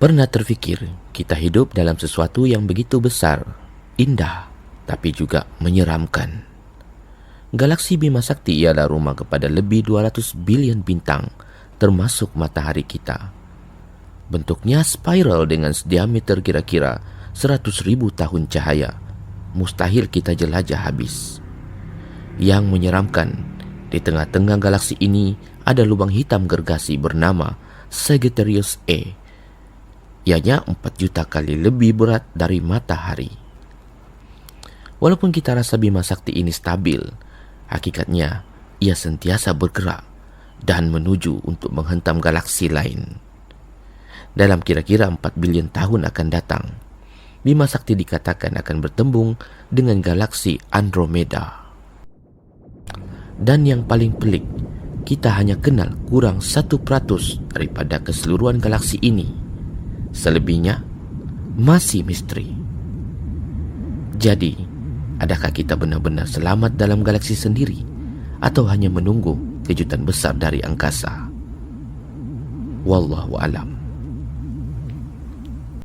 Pernah terfikir kita hidup dalam sesuatu yang begitu besar, indah, tapi juga menyeramkan? Galaksi Bima Sakti ialah rumah kepada lebih 200 bilion bintang, termasuk matahari kita. Bentuknya spiral dengan diameter kira-kira 100,000 tahun cahaya. Mustahil kita jelajah habis. Yang menyeramkan, di tengah-tengah galaksi ini ada lubang hitam gergasi bernama Sagittarius A. Ianya 4 juta kali lebih berat dari matahari. Walaupun kita rasa Bima Sakti ini stabil, hakikatnya ia sentiasa bergerak dan menuju untuk menghentam galaksi lain. Dalam kira-kira 4 bilion tahun akan datang, Bima Sakti dikatakan akan bertembung dengan galaksi Andromeda. Dan yang paling pelik, kita hanya kenal kurang 1% daripada keseluruhan galaksi ini. Selebihnya masih misteri. Jadi, adakah kita benar-benar selamat dalam galaksi sendiri atau hanya menunggu kejutan besar dari angkasa? Wallahu alam.